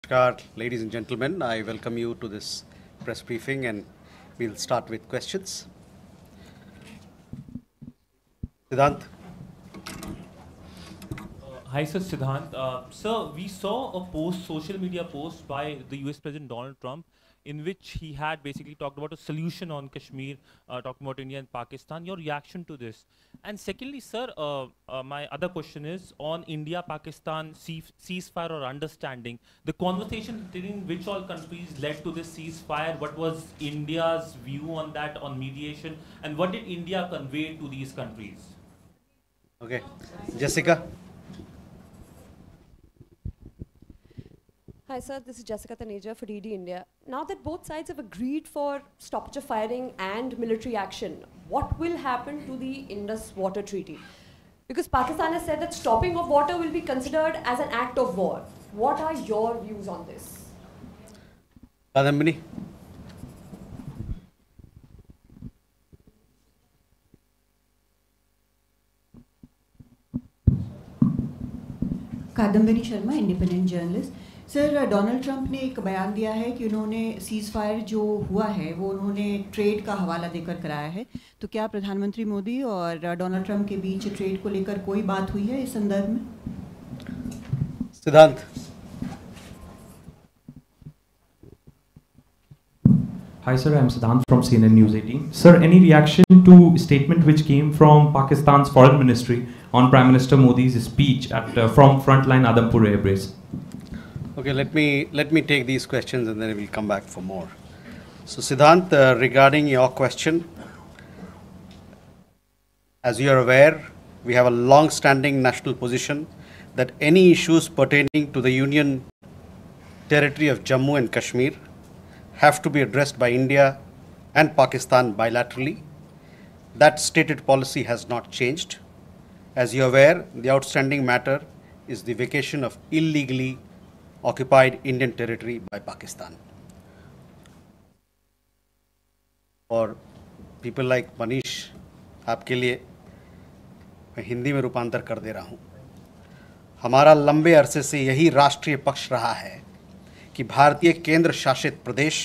Namaskar, ladies and gentlemen. I welcome you to this press briefing and we'll start with questions. Siddhant. Hi, sir, Siddhant. Sir, we saw a social media post by the US President Donald Trump, in which he had basically talked about a solution on Kashmir, talking about India and Pakistan. Your reaction to this? And secondly, sir, my other question is on India-Pakistan ceasefire or understanding. The conversation between which all countries led to this ceasefire? What was India's view on that, on mediation? And what did India convey to these countries? Okay. Jessica. Hi sir, this is Jessica Taneja for DD India. Now that both sides have agreed for stoppage of firing and military action, what will happen to the Indus Water Treaty? Because Pakistan has said that stopping of water will be considered as an act of war. What are your views on this? Kadambini. Kadambari Sharma independent journalist sir Donald Trump ने एक बयान दिया है कि उन्होंने cease fire जो हुआ है वो उन्होंने ट्रेड का हवाला देकर कराया है तो क्या प्रधानमंत्री मोदी और डोनाल्ड ट्रंप के बीच ट्रेड को लेकर कोई बात हुई है इस संदर्भ में सिद्धांत Hi sir, I am Siddhant from CNN News 18. Sir, any reaction to statement which came from Pakistan's Foreign Ministry on Prime Minister Modi's speech from frontline Adampur air base? Okay, let me take these questions and then we'll come back for more. So Siddhant, regarding your question, as you are aware, we have a long-standing national position that any issues pertaining to the Union territory of Jammu and Kashmir have to be addressed by India and Pakistan bilaterally. That stated policy has not changed. As you are aware, the outstanding matter is the vacation of illegally occupied Indian territory by Pakistan. और people like Manish, आपके लिए मैं हिंदी में रूपांतर कर दे रहा हूँ. हमारा लंबे अरसे से यही राष्ट्रीय पक्ष रहा है कि भारतीय केंद्र शासित प्रदेश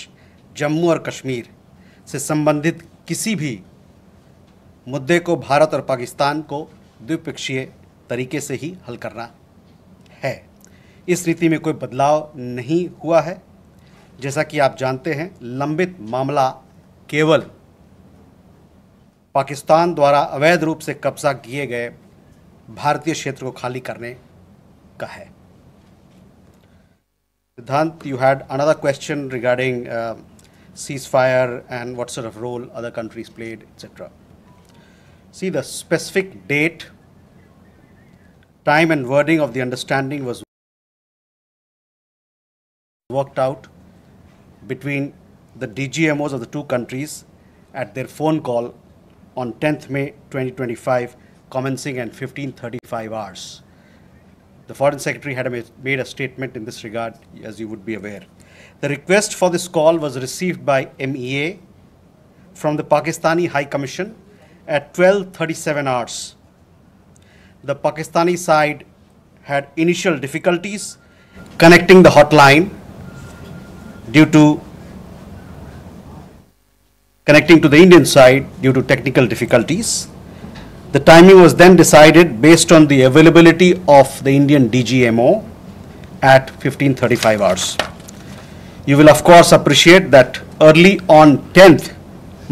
जम्मू और कश्मीर से संबंधित किसी भी मुद्दे को भारत और पाकिस्तान को द्विपक्षीय तरीके से ही हल करना है. इस नीति में कोई बदलाव नहीं हुआ है. जैसा कि आप जानते हैं, लंबित मामला केवल पाकिस्तान द्वारा अवैध रूप से कब्जा किए गए भारतीय क्षेत्र को खाली करने का है. Siddhant, you had another question regarding ceasefire and what sort of role other countries played, etc. See, the specific date, time and wording of the understanding was worked out between the DGMOs of the two countries at their phone call on 10th May 2025, commencing at 15:35 hours. The Foreign Secretary had made a statement in this regard, as you would be aware. The request for this call was received by MEA from the Pakistani High Commission at 12:37 hours. The Pakistani side had initial difficulties connecting the hotline due to connecting to the Indian side due to technical difficulties. The timing was then decided based on the availability of the Indian DGMO at 15:35 hours. You will of course appreciate that early on 10th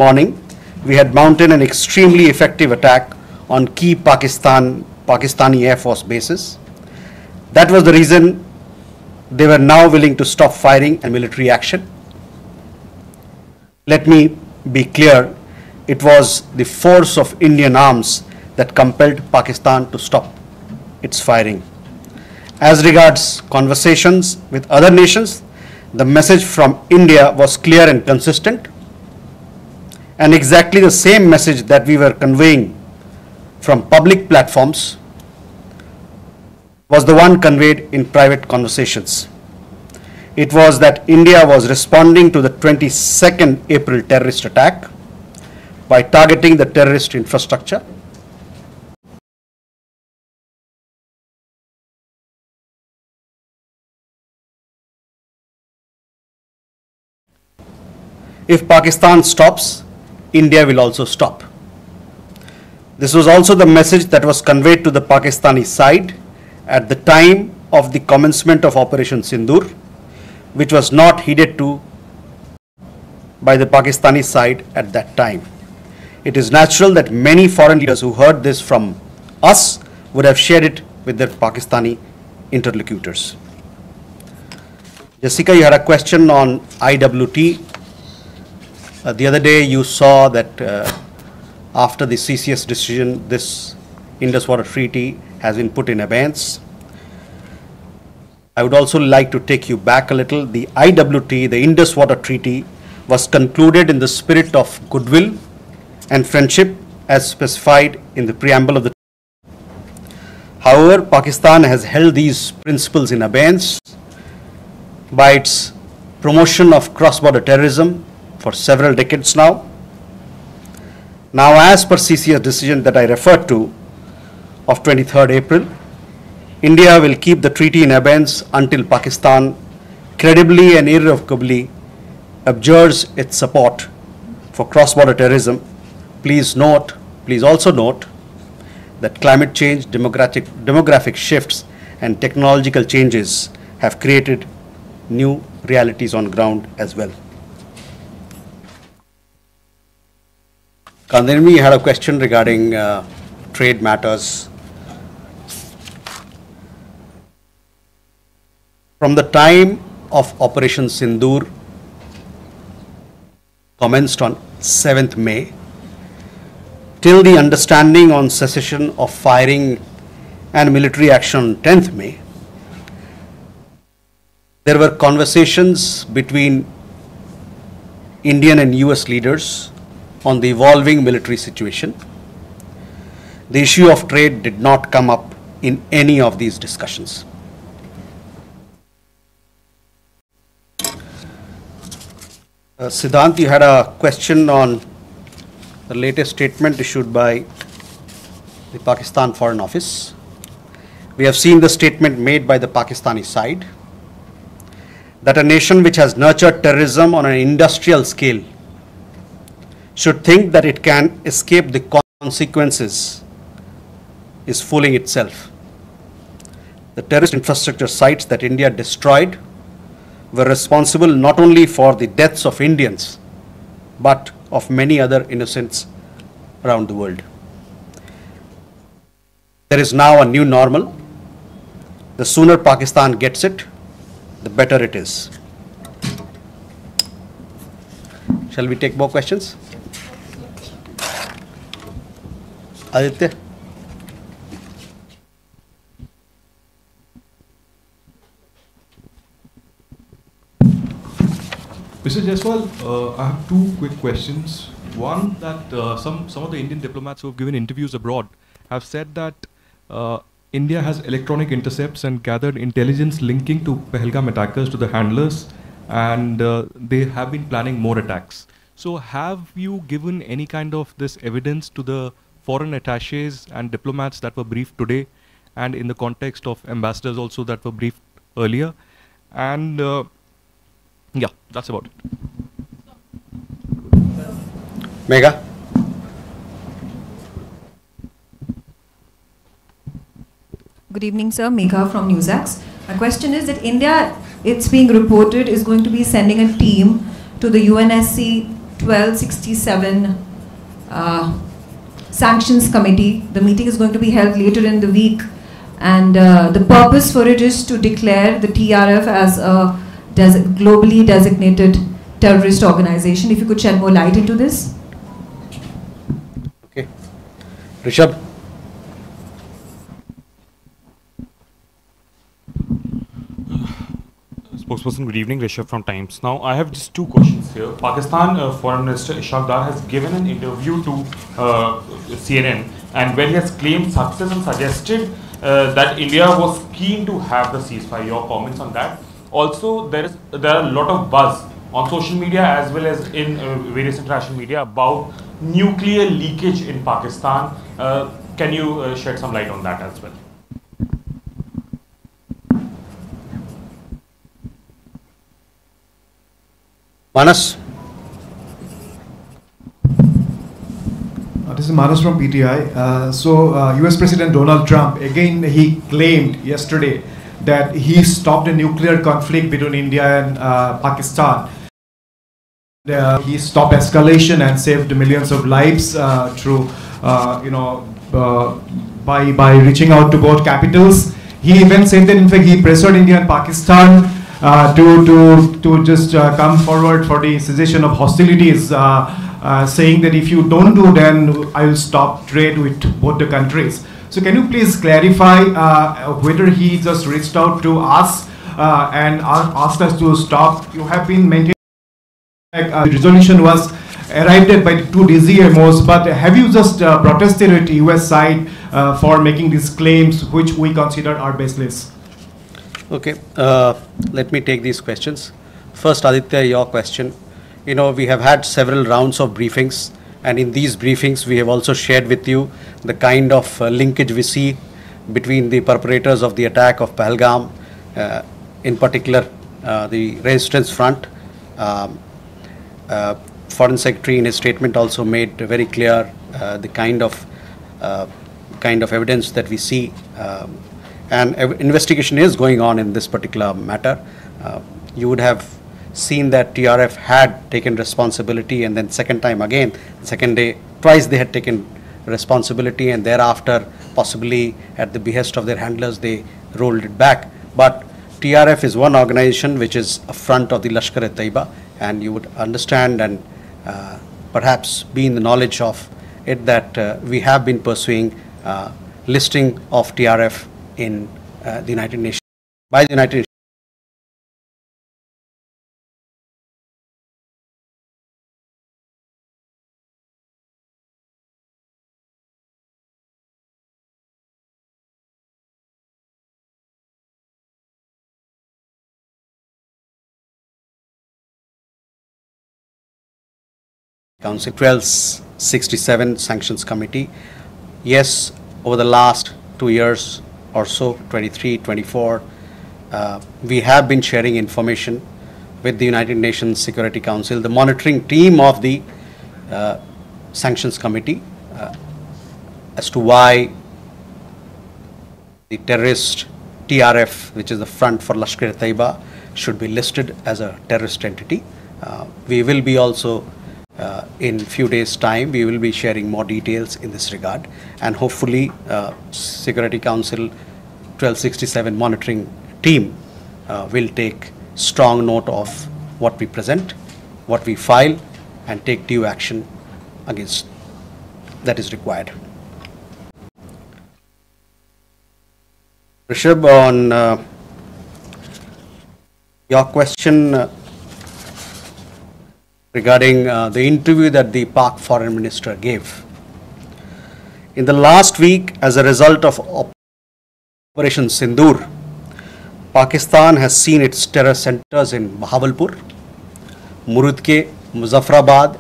morning, we had mounted an extremely effective attack on key Pakistani Air Force bases. That was the reason they were now willing to stop firing and military action. Let me be clear, it was the force of Indian arms that compelled Pakistan to stop its firing. As regards conversations with other nations, the message from India was clear and consistent, and exactly the same message that we were conveying from public platforms was the one conveyed in private conversations. It was that India was responding to the 22nd April terrorist attack by targeting the terrorist infrastructure If Pakistan stops, India will also stop. This was also the message that was conveyed to the Pakistani side at the time of the commencement of Operation Sindoor, which was not heeded to by the Pakistani side at that time. It is natural that many foreign leaders who heard this from us would have shared it with their Pakistani interlocutors. Jessica, you had a question on IWT. The other day you saw that after the CCS decision, this Indus Water Treaty has been put in abeyance. I would also like to take you back a little. The IWT, the Indus Water Treaty, was concluded in the spirit of goodwill and friendship as specified in the preamble of the treaty. However, Pakistan has held these principles in abeyance by its promotion of cross-border terrorism for several decades now. Now, as per CCS decision that I referred to of 23rd April, India will keep the treaty in abeyance until Pakistan credibly and irrevocably abjures its support for cross-border terrorism. Please also note that climate change, demographic shifts, and technological changes have created new realities on ground as well. Kandanmi, you had a question regarding trade matters. From the time of Operation Sindoor commenced on 7th May till the understanding on cessation of firing and military action on 10th May, there were conversations between Indian and US leaders on the evolving military situation. The issue of trade did not come up in any of these discussions. Siddhant, you had a question on the latest statement issued by the Pakistan Foreign Office. We have seen the statement made by the Pakistani side that a nation which has nurtured terrorism on an industrial scale should think that it can escape the consequences is fooling itself. The terrorist infrastructure sites that India destroyed were responsible not only for the deaths of Indians, but of many other innocents around the world. There is now a new normal. The sooner Pakistan gets it, the better it is. Shall we take more questions? Aditya? Mr. Jaiswal, I have two quick questions. One, that some of the Indian diplomats who have given interviews abroad have said that India has electronic intercepts and gathered intelligence linking to Pahalgam attackers to the handlers, and they have been planning more attacks. So have you given any kind of this evidence to the foreign attaches and diplomats that were briefed today, and in the context of ambassadors also that were briefed earlier? And yeah, that's about it. Megha? Good evening, sir. Megha from Newsax. My question is that India, it's being reported, is going to be sending a team to the UNSC 1267 Sanctions Committee. The meeting is going to be held later in the week, and the purpose for it is to declare the TRF as a globally designated terrorist organization. If you could shed more light into this. Okay. Rishabh? Spokesperson, good evening. Rishabh from Times. Now, I have just two questions here. Pakistan Foreign Minister Ishaq Dar has given an interview to CNN, and where he has claimed success and suggested that India was keen to have the ceasefire. Your comments on that? Also, there are a lot of buzz on social media as well as in various international media about nuclear leakage in Pakistan. Can you shed some light on that as well? Manas? This is Manas from PTI. US President Donald Trump, again, he claimed yesterday that he stopped a nuclear conflict between India and Pakistan. He stopped escalation and saved millions of lives through, by reaching out to both capitals. He even said that, in fact, he pressured India and Pakistan to just come forward for the cessation of hostilities, saying that if you don't do, then I will stop trade with both the countries. So can you please clarify whether he just reached out to us and asked us to stop? You have been maintaining the resolution was arrived at by the two DGMOs, but have you just protested at US side for making these claims, which we consider are baseless? Okay, let me take these questions. First, Aditya, your question. You know, we have had several rounds of briefings, and in these briefings, we have also shared with you the kind of linkage we see between the perpetrators of the attack of Pahalgam, in particular the Resistance Front. Foreign Secretary in his statement also made very clear the kind of evidence that we see, and investigation is going on in this particular matter. You would have seen that TRF had taken responsibility, and then second time again, second day, twice they had taken responsibility, and thereafter possibly at the behest of their handlers they rolled it back. But TRF is one organization which is a front of the Lashkar-e-Taiba, and you would understand and perhaps be in the knowledge of it that we have been pursuing listing of TRF in the United Nations, by the United Nations. Council 1267 Sanctions Committee. Yes, over the last 2 years or so, 23, 24, we have been sharing information with the United Nations Security Council, the monitoring team of the Sanctions Committee, as to why the terrorist TRF, which is the front for Lashkar-e-Taiba, should be listed as a terrorist entity. We will be also in few days' time, we will be sharing more details in this regard, and hopefully Security Council 1267 monitoring team will take strong note of what we present, what we file, and take due action against that is required. Rishabh, on your question regarding the interview that the Pak Foreign Minister gave. In the last week, as a result of Operation Sindoor, Pakistan has seen its terror centers in Bahawalpur, Murudke, Muzaffarabad,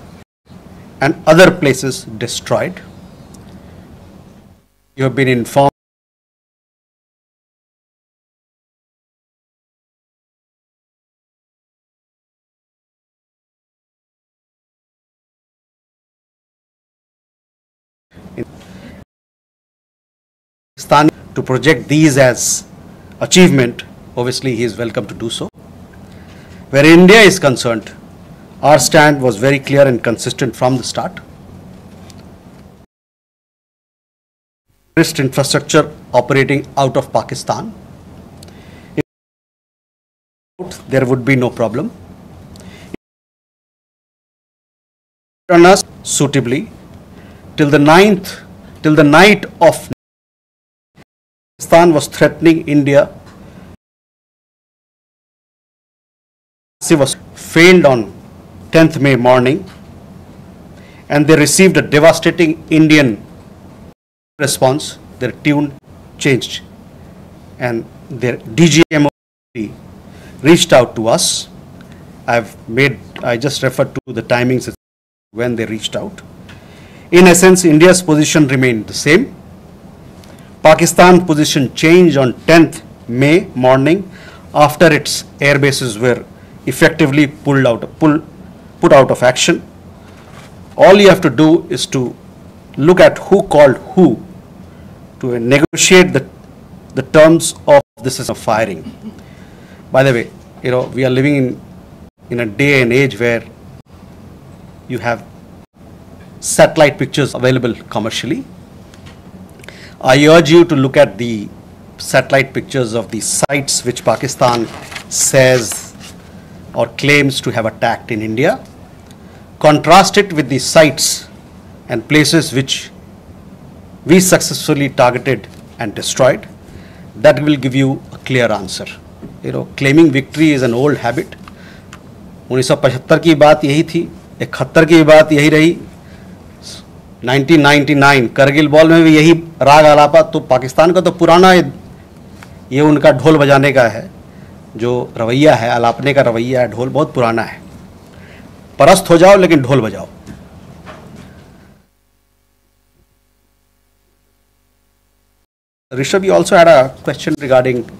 and other places destroyed. You have been informed to project these as achievement. Obviously he is welcome to do so. Where India is concerned, our stand was very clear and consistent from the start. Terrorist infrastructure operating out of Pakistan, there would be no problem. On us suitably till the night of Pakistan was threatening India. She was failed on 10th May morning, and they received a devastating Indian response. Their tune changed, and their DGMO reached out to us. I just referred to the timings when they reached out. In essence, India's position remained the same. Pakistan's position changed on 10th May morning after its air bases were effectively put out of action. All you have to do is to look at who called who to negotiate the terms of this is a firing. By the way, we are living in a day and age where you have satellite pictures available commercially. I urge you to look at the satellite pictures of the sites which Pakistan says or claims to have attacked in India. Contrast it with the sites and places which we successfully targeted and destroyed. That will give you a clear answer. Claiming victory is an old habit. 1975 की बात यही थी, 71 की बात यही रही, 1999 Kargil ball में भी यही राग आलापा. तो पाकिस्तान का तो पुराना ये उनका ढोल बजाने का है, जो रवैया है, आलापने का रवैया है, ढोल बहुत पुराना है. परस्त हो जाओ लेकिन ढोल बजाओ. Rishabh, you also had a question regarding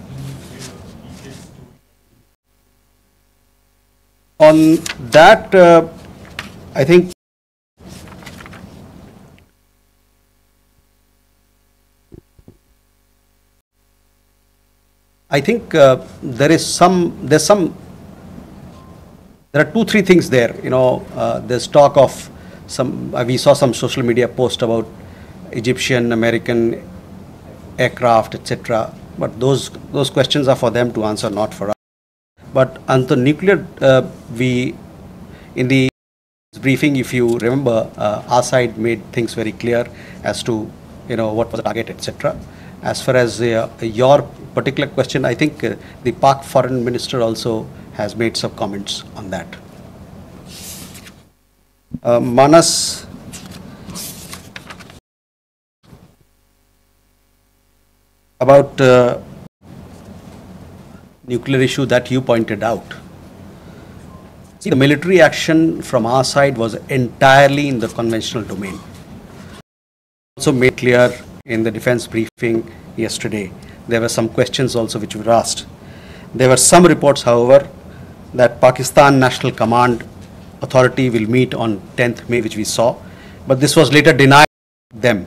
on that. I think there are 2-3 things there. There's talk of some. We saw some social media post about Egyptian, American aircraft, etc. But those questions are for them to answer, not for us. But on the nuclear, in the briefing, if you remember, our side made things very clear as to what was the target, etc. As far as your particular question, I think the Pak Foreign Minister also has made some comments on that. Manas, about nuclear issue that you pointed out. See, the military action from our side was entirely in the conventional domain. Also made clear in the defense briefing yesterday. There were some questions also which were asked. There were some reports, however, that Pakistan National Command Authority will meet on 10th May, which we saw, but this was later denied them.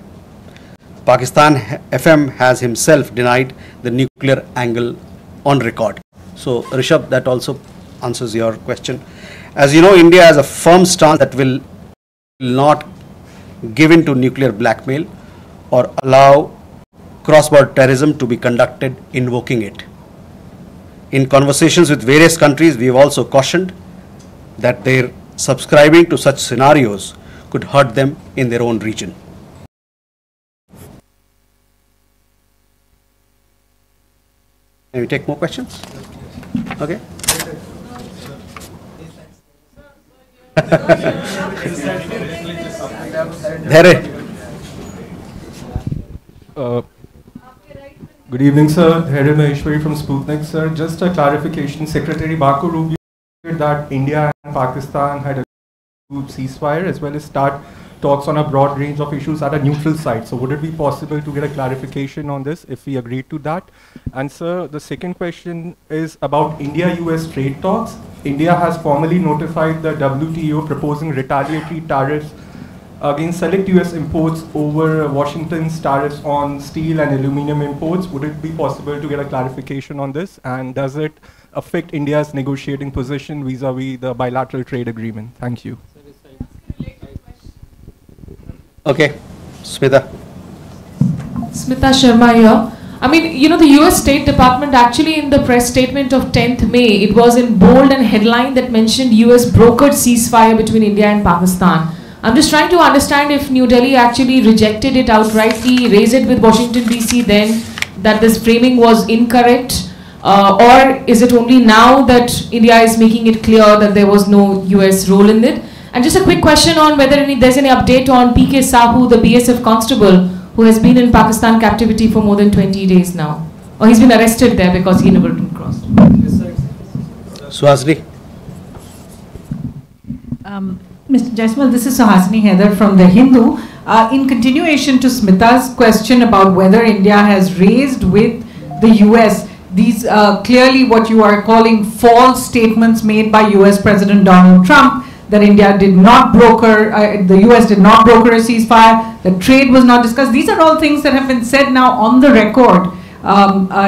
Pakistan FM has himself denied the nuclear angle on record. So, Rishabh, that also answers your question. As you know, India has a firm stance that will not give in to nuclear blackmail or allow cross-border terrorism to be conducted invoking it. In conversations with various countries, we have also cautioned that their subscribing to such scenarios could hurt them in their own region. Can we take more questions? Okay. Good evening, sir. Dhairy Maheshwari from Sputnik, sir. Just a clarification. Secretary Baku Rubio said that India and Pakistan had a ceasefire as well as start talks on a broad range of issues at a neutral site. So would it be possible to get a clarification on this if we agreed to that? And sir, the second question is about India-US trade talks. India has formally notified the WTO proposing retaliatory tariffs against select US imports over Washington's tariffs on steel and aluminum imports. Would it be possible to get a clarification on this? And does it affect India's negotiating position vis-a-vis the bilateral trade agreement? Thank you. Okay, Smita. Smita Sharma here. I mean, the US State Department actually in the press statement of 10th May, it was in bold and headline that mentioned US brokered ceasefire between India and Pakistan. I'm just trying to understand if New Delhi actually rejected it outrightly, raised it with Washington DC then, that this framing was incorrect, or is it only now that India is making it clear that there was no US role in it? And just a quick question on whether there's any update on PK Sahu, the BSF constable, who has been in Pakistan captivity for more than 20 days now. Or he's been arrested there because he never been crossed. Suhasini. Mr. Jaiswal, this is Suhasini Haidar from The Hindu. In continuation to Smita's question about whether India has raised with the US these clearly what you are calling false statements made by US President Donald Trump, that India did not broker, the US did not broker a ceasefire, that trade was not discussed. These are all things that have been said now on the record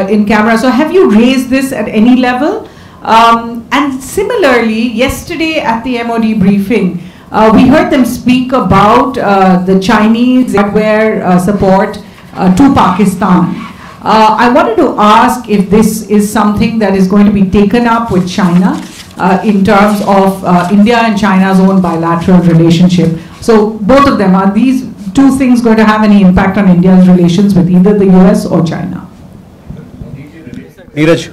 in camera. So have you raised this at any level? And similarly, yesterday at the MOD briefing, we heard them speak about the Chinese hardware support to Pakistan. I wanted to ask if this is something that is going to be taken up with China in terms of India and China's own bilateral relationship. So both of them, are these two things going to have any impact on India's relations with either the US or China? Neeraj.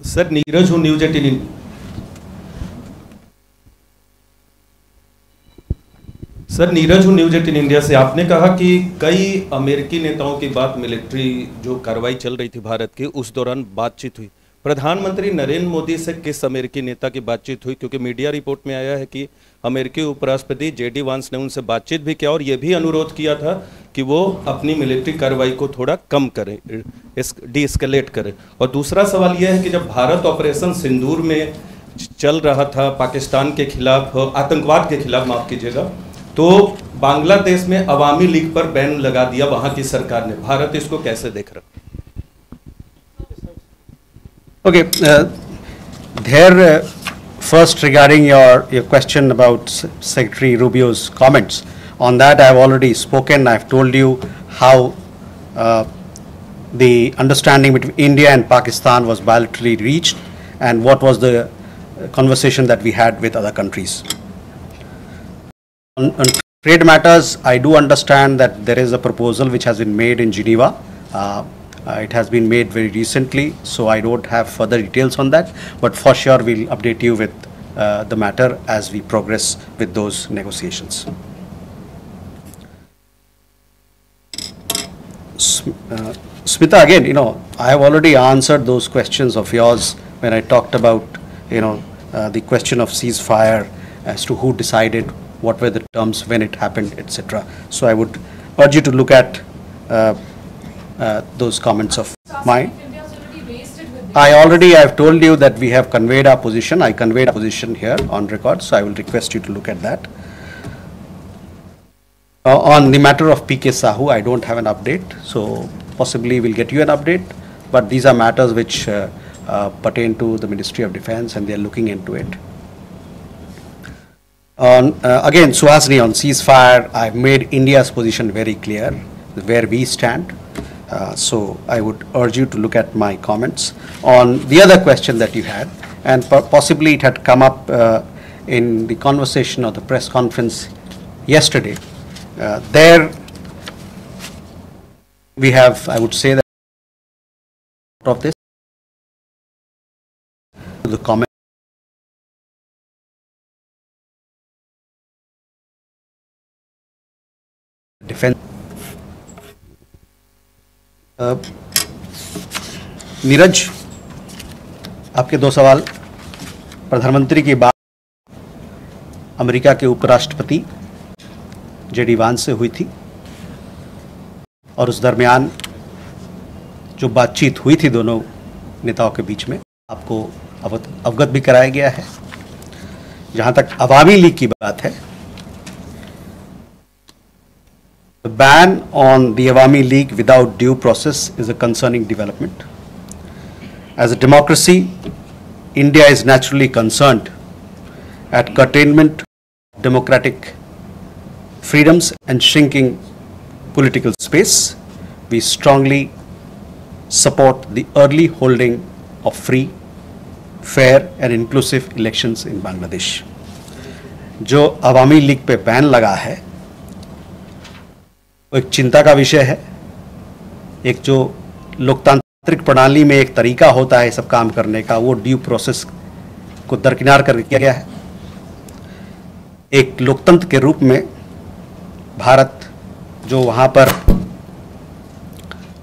Sir, Neeraj who News 18. Sir Neeraj हूँ news 18 India से। आपने कहा कि कई अमेरिकी नेताओं की बात मिलिट्री जो कार्रवाई चल रही थी भारत की उस दौरान बातचीत हुई। प्रधानमंत्री नरेंद्र मोदी से किस अमेरिकी नेता की बातचीत हुई? क्योंकि मीडिया रिपोर्ट में आया है कि अमेरिकी उपराष्ट्रपति जेडी वांस ने उनसे बातचीत भी किया और ये भी अनुरोध किया था कि वो अपनी मिलिट्री कार्रवाई को थोड़ा कम करें, डीएस्केलेट करें। और दूसरा सवाल यह है कि जब भारत ऑपरेशन सिंदूर में चल रहा था पाकिस्तान के खिलाफ, आतंकवाद के खिलाफ माफ कीजिएगा, तो बांग्लादेश में अवामी लीग पर बैन लगा दिया वहां की सरकार ने। भारत इसको कैसे देख रहा? Okay, first regarding your question about Secretary Rubio's comments, on that I have already spoken. I have told you how the understanding between India and Pakistan was bilaterally reached and what was the conversation that we had with other countries. On trade matters, I do understand that there is a proposal which has been made in Geneva. It has been made very recently, so I don't have further details on that, but for sure we'll update you with the matter as we progress with those negotiations. Smita, again, I have already answered those questions of yours when I talked about, the question of ceasefire as to who decided, what were the terms, when it happened, etc. So I would urge you to look at those comments of mine. I have told you that we have conveyed our position. I conveyed our position here on record, so I will request you to look at that. On the matter of PK Sahu, I don't have an update, so possibly we'll get you an update, but these are matters which pertain to the Ministry of Defense and they are looking into it. Again, Suhasini, on ceasefire, I've made India's position very clear, where we stand. So I would urge you to look at my comments. On the other question that you had, and possibly it had come up in the conversation or the press conference yesterday, there we have, I would say that of this, the comment defense. Neeraj, आपके दो सवाल। प्रधानमंत्री की बात America के उपराष्ट्रपति JD वांस से हुई थी और उस दरमियान जो बातचीत हुई थी दोनों नेताओं के बीच में आपको अवगत भी कराया गया है। जहां तक अवामी लीग की बात है, the ban on the Awami League without due process is a concerning development. As a democracy, India is naturally concerned at curtailment of democratic freedoms and shrinking political space. We strongly support the early holding of free, fair and inclusive elections in Bangladesh. जो अवामी league पे ban लगा है एक चिंता का विषय है। एक जो लोकतांत्रिक प्रणाली में एक तरीका होता है सब काम करने का, वो ड्यू प्रोसेस को दरकिनार कर किया गया है। एक लोकतंत्र के रूप में भारत जो वहाँ पर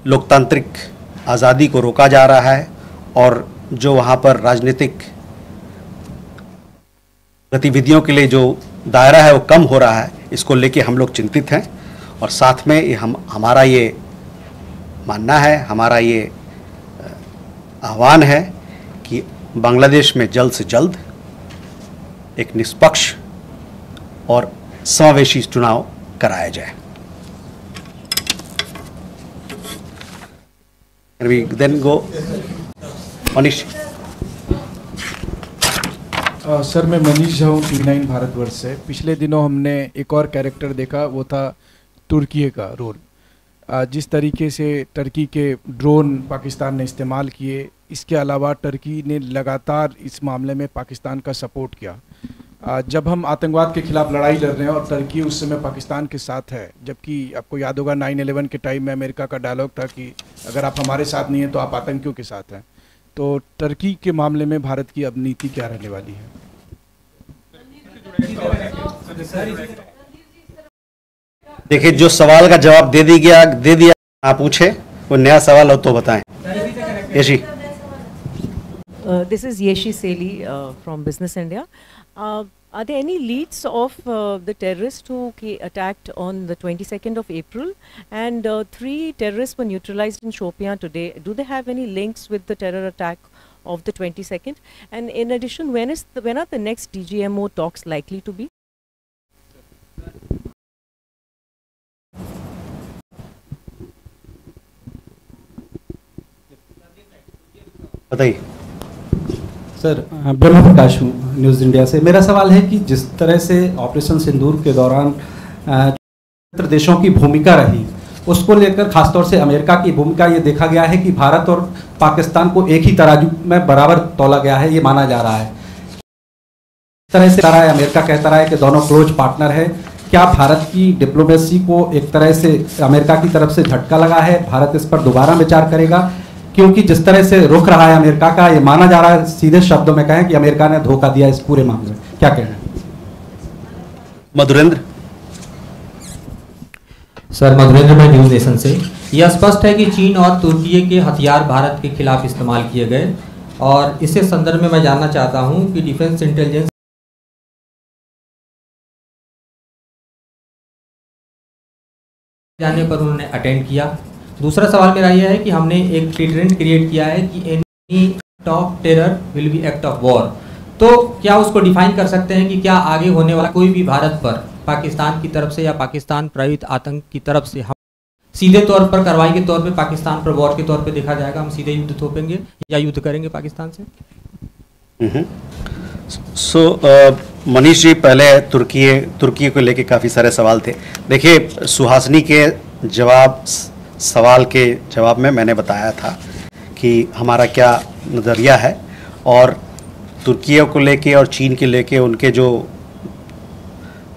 लोकतांत्रिक आज़ादी को रोका जा रहा है और जो वहाँ पर राजनीतिक गतिविधियों के लिए जो दायरा है वो कम हो रहा है, इसको लेके हम लोग चिंतित हैं। और साथ में हमारा ये मानना है, हमारा ये आह्वान है कि बांग्लादेश में जल्द से जल्द एक निष्पक्ष और समावेशी चुनाव कराया जाए। Can we then go? Manish. Sir मैं मनीष झा हूँ P9 भारतवर्ष से। पिछले दिनों हमने एक और कैरेक्टर देखा, वो था तुर्की का रोल। जिस तरीके से टर्की के ड्रोन पाकिस्तान ने इस्तेमाल किए, इसके अलावा टर्की ने लगातार इस मामले में पाकिस्तान का सपोर्ट किया। जब हम आतंकवाद के खिलाफ लड़ाई लड़ रहे हैं और टर्की उस समय पाकिस्तान के साथ है, जबकि आपको याद होगा 9/11 के टाइम में अमेरिका का डायलॉग था कि अगर आप हमारे साथ नहीं हैं तो आप आतंकियों के साथ हैं। तो टर्की के मामले में भारत की अब नीति क्या रहने वाली है? देखिए, जो सवाल का जवाब दे दिया आप पूछे, वो नया सवाल हो तो बताएं। Yeshi. This is Yeshi Seli from Business India. Are there any leads of the terrorists who attacked on the 22nd of April? And 3 terrorists were neutralized in Shopian today. Do they have any links with the terror attack of the 22nd? And in addition, when are the next DGMO talks likely to be? बताइए sir. ब्रह्म प्रकाश हूँ news India से। मेरा सवाल है कि जिस तरह से ऑपरेशन सिंदूर के दौरान मित्र देशों की भूमिका रही, उसको लेकर खासतौर से अमेरिका की भूमिका ये देखा गया है कि भारत और पाकिस्तान को एक ही तराजू में बराबर तौला गया है, ये माना जा रहा है। इस तरह से अमेरिका कहता रहा है कि दोनों क्लोज पार्टनर है। क्या भारत की डिप्लोमेसी को एक तरह से अमेरिका की तरफ से झटका लगा है? भारत इस पर दोबारा विचार करेगा? क्योंकि जिस तरह से रुख रहा है अमेरिका का, ये माना जा रहा है, सीधे शब्दों में कहें कि अमेरिका ने धोखा दिया इस पूरे मामले में, क्या कह रहे हैं? मधुरेंद्र। सर मधुरेंद्र, मैं न्यूज़ नेशन से। यह स्पष्ट है कि चीन और तुर्की के हथियार भारत के खिलाफ इस्तेमाल किए गए, और इसी संदर्भ में मैं जानना चाहता हूं कि डिफेंस इंटेलिजेंस जाने पर उन्होंने अटेंड किया। दूसरा सवाल मेरा यह है कि हमने एक ट्रेंड क्रिएट किया है कि any act of terror will be act of war. तो क्या उसको डिफाइन कर सकते हैं कि क्या आगे होने वाला कोई भी भारत पर पाकिस्तान की तरफ से या पाकिस्तान प्रेरित आतंक की तरफ से हम सीधे तौर पर कार्रवाई के तौर पे पाकिस्तान पर वॉर के तौर पे देखा जाएगा, हम सीधे युद्ध थोपेंगे या युद्ध करेंगे पाकिस्तान से? मनीष जी, पहले तुर्की को लेके काफ़ी सारे सवाल थे। देखिए, सुहासिनी के सवाल के जवाब में मैंने बताया था कि हमारा क्या नज़रिया है, और तुर्की को लेके और चीन के लेके उनके जो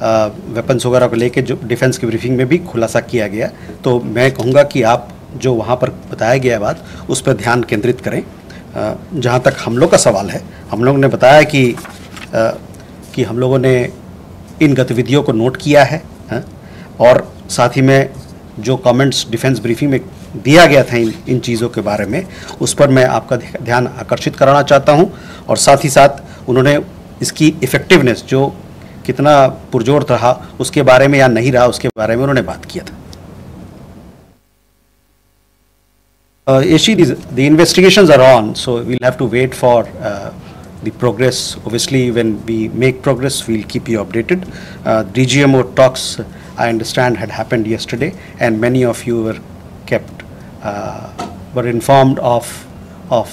वेपन्स वगैरह को लेके जो डिफेंस की ब्रीफिंग में भी खुलासा किया गया। तो मैं कहूँगा कि आप जो वहाँ पर बताया गया बात, उस पर ध्यान केंद्रित करें। जहाँ तक हम लोग का सवाल है, हम लोग ने बताया कि हम लोगों ने इन गतिविधियों को नोट किया है, और साथ ही में जो कमेंट्स डिफेंस ब्रीफिंग में दिया गया था इन चीज़ों के बारे में, उस पर मैं आपका ध्यान आकर्षित कराना चाहता हूं। और साथ ही साथ उन्होंने इसकी इफ़ेक्टिवनेस जो कितना पुरजोर रहा उसके बारे में या नहीं रहा उसके बारे में उन्होंने बात किया था। Yeshi, the investigations are on, so we'll have to wait for the progress. Obviously, when we make progress, we'll keep you updated. DGMO talks, I understand, had happened yesterday, and many of you were informed of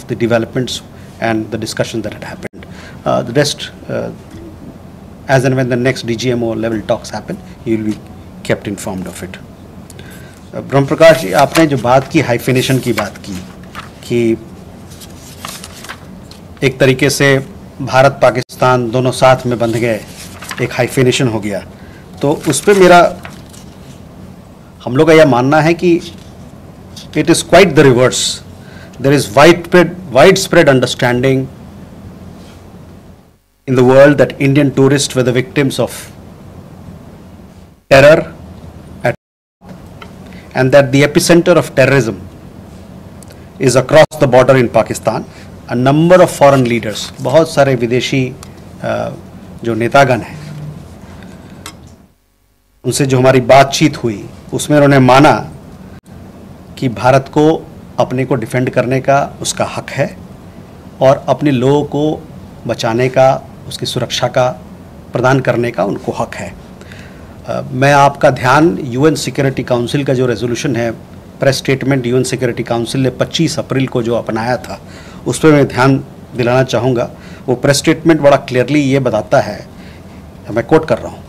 the developments and the discussions that had happened. The rest, as and when the next DGMO level talks happen, you will be kept informed of it. ब्रह्म प्रकाश जी, आपने जो बात की hyphenation की बात की कि एक तरीके से भारत पाकिस्तान दोनों साथ में बंध गए, एक हाइफिनेशन हो गया, तो उस पर हम लोग का यह मानना है कि it is quite the reverse. There is wide spread understanding in the world that Indian tourists were the victims of terror and that the epicenter of terrorism is across the border in Pakistan. A number of foreign leaders, बहुत सारे विदेशी जो नेतागण हैं, उनसे जो हमारी बातचीत हुई उसमें उन्होंने माना कि भारत को अपने को डिफेंड करने का उसका हक है और अपने लोगों को बचाने का, उसकी सुरक्षा का प्रदान करने का उनको हक है। मैं आपका ध्यान यूएन सिक्योरिटी काउंसिल का जो रेजोल्यूशन है, press statement UN security council ने 25 अप्रैल को जो अपनाया था, उस पर मैं ध्यान दिलाना चाहूँगा। वो प्रेस स्टेटमेंट बड़ा क्लियरली ये बताता है, मैं कोट कर रहा हूँ,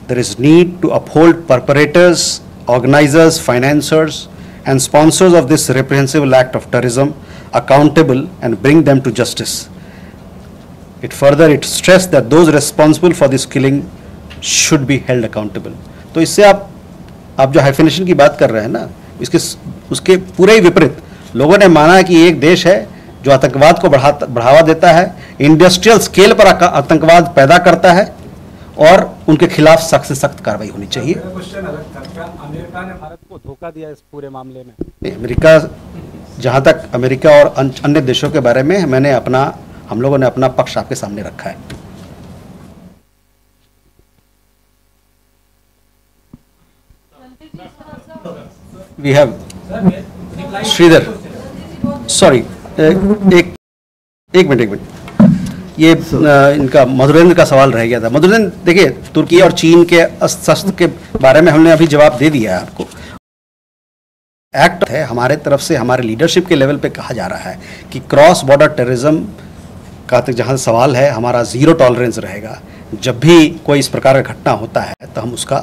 there is need to uphold perpetrators, organisers, financers and sponsors of this reprehensible act of terrorism accountable and bring them to justice. It stressed that those responsible for this killing should be held accountable. तो इससे आप जो hyphenation की बात कर रहे हैं ना, उसके पूरे ही विपरीत लोगों ने माना कि एक देश है जो आतंकवाद को बढ़ावा देता है, इंडस्ट्रियल स्केल पर आतंकवाद पैदा करता है, और उनके खिलाफ सख्त से सख्त कार्रवाई होनी चाहिए। अमेरिका ने भारत को धोखा दिया इस पूरे मामले में। अमेरिका, जहां तक अमेरिका और अन्य देशों के बारे में हम लोगों ने अपना पक्ष आपके सामने रखा है। वी हैव श्रीधर, सॉरी, एक मिनट, ये इनका मधुरेंद्र का सवाल रह गया था। मधुरेंद्र, देखिए, तुर्की और चीन के शस्त्र के बारे में हमने अभी जवाब दे दिया है आपको। एक्ट है हमारे तरफ से, हमारे लीडरशिप के लेवल पे कहा जा रहा है कि क्रॉस बॉर्डर टेररिज्म का जहाँ सवाल है, हमारा जीरो टॉलरेंस रहेगा। जब भी कोई इस प्रकार का घटना होता है तो हम उसका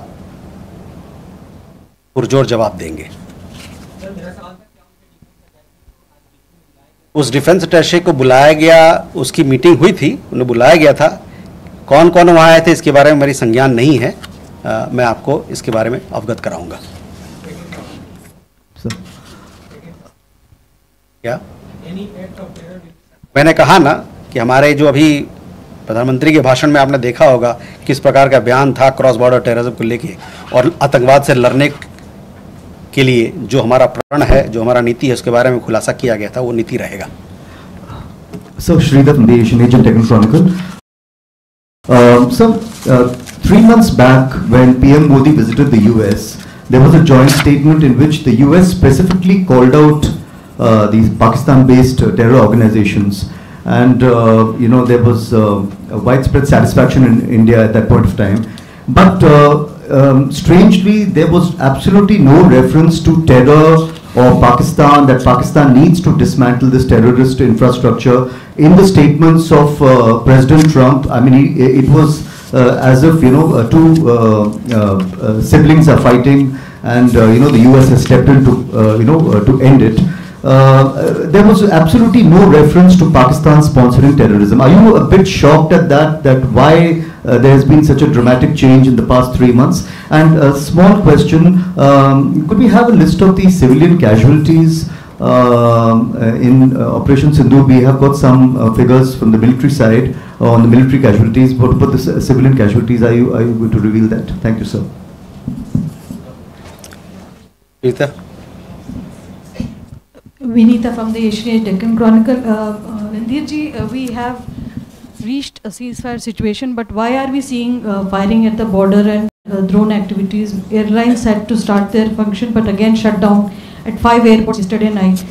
पुरजोर जवाब देंगे। उस डिफेंस अटैचे को बुलाया गया, उसकी मीटिंग हुई थी, उन्हें बुलाया गया था। कौन कौन वहाँ आए थे इसके बारे में मेरी संज्ञान नहीं है, मैं आपको इसके बारे में अवगत कराऊंगा। क्या मैंने कहा ना कि हमारे जो अभी प्रधानमंत्री के भाषण में आपने देखा होगा किस प्रकार का बयान था क्रॉस बॉर्डर टेररिज्म को लेके, और आतंकवाद से लड़ने के लिए जो हमारा प्रण है, जो हमारा नीति है, उसके बारे में खुलासा किया गया था, वो नीति रहेगा। So Sridhar from the Asian Age and Techno Chronicle. So 3 months back, when PM Modi visited the US, there was a joint statement in which the US specifically called out these Pakistan-based terror organizations, and there was widespread satisfaction in India at that point of time. But strangely, there was absolutely no reference to terror or Pakistan, that Pakistan needs to dismantle this terrorist infrastructure in the statements of President Trump. I mean, it was as if, two siblings are fighting, and the US has stepped in to end it. There was absolutely no reference to Pakistan sponsoring terrorism. Are you a bit shocked at that why there has been such a dramatic change in the past 3 months? And a small question, could we have a list of the civilian casualties in Operation Sindoor? We have got some figures from the military side on the military casualties. What about the civilian casualties? Are you going to reveal that? Thank you, sir. Rita? Vinita from the Asian Age Deccan Chronicle. Randir ji, we have reached a ceasefire situation, but why are we seeing firing at the border and drone activities? Airlines had to start their function, but again shut down at 5 airports yesterday night.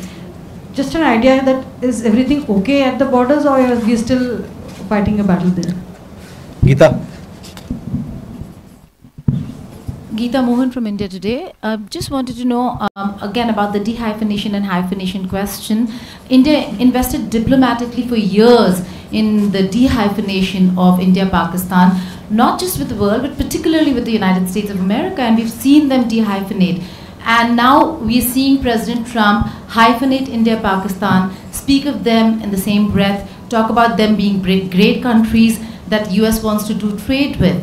Just an idea that is everything okay at the borders, or are we still fighting a battle there? Geeta. Geeta Mohan from India Today. Just wanted to know again about the dehyphenation and hyphenation question. India invested diplomatically for years in the dehyphenation of India-Pakistan, not just with the world, but particularly with the United States of America, and we've seen them dehyphenate. And now we're seeing President Trump hyphenate India-Pakistan, speak of them in the same breath, talk about them being great countries that US wants to do trade with.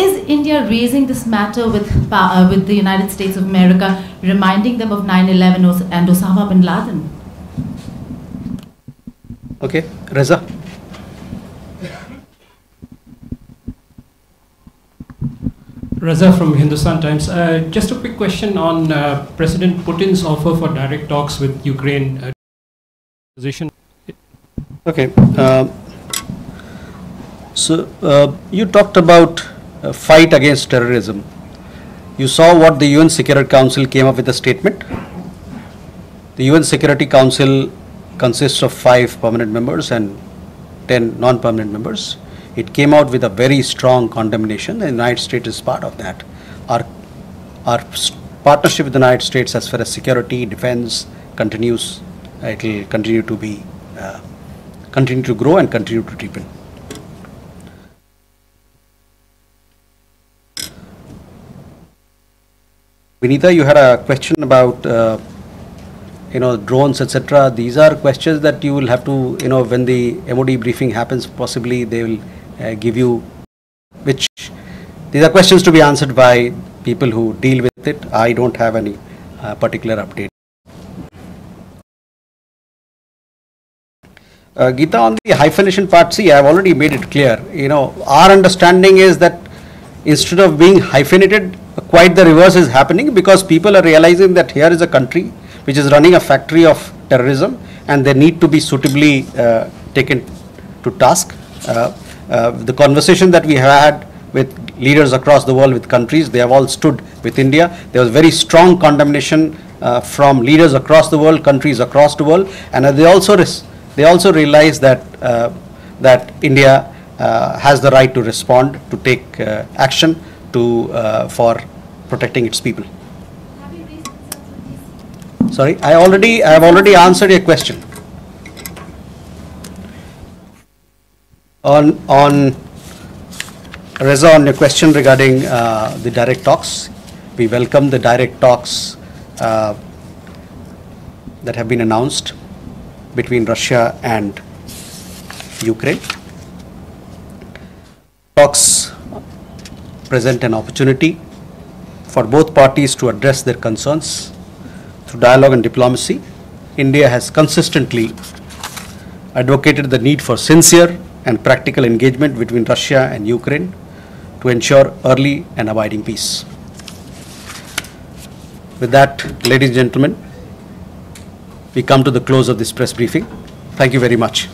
Is India raising this matter with the United States of America, reminding them of 9/11 and Osama bin Laden? Okay, Reza. Reza from Hindustan Times. Just a quick question on President Putin's offer for direct talks with Ukraine. Position. Okay. So you talked about fight against terrorism. You saw what the UN Security Council came up with a statement. The UN Security Council consists of 5 permanent members and 10 non-permanent members. it came out with a very strong condemnation. The United States is part of that. Our partnership with the United States as far as security, defense continues. It will continue to be, continue to grow and continue to deepen. Vinita, you had a question about drones, etc. These are questions that you will have to, when the MOD briefing happens, possibly they will give you, which these are questions to be answered by people who deal with it. I don't have any particular update. Geeta, on the hyphenation part, see, I have already made it clear. Our understanding is that instead of being hyphenated, quite the reverse is happening, because people are realizing that here is a country which is running a factory of terrorism, and they need to be suitably taken to task. The conversation that we had with leaders across the world, with countries, they have all stood with India. There was very strong condemnation from leaders across the world, countries across the world, and they also realize that that India has the right to respond, to take action for protecting its people. Sorry, I have already answered your question. On Reza, on your question regarding the direct talks, we welcome the direct talks that have been announced between Russia and Ukraine. Talks present an opportunity for both parties to address their concerns through dialogue and diplomacy. India has consistently advocated the need for sincere and practical engagement between Russia and Ukraine to ensure early and abiding peace. With that, ladies and gentlemen, we come to the close of this press briefing. Thank you very much.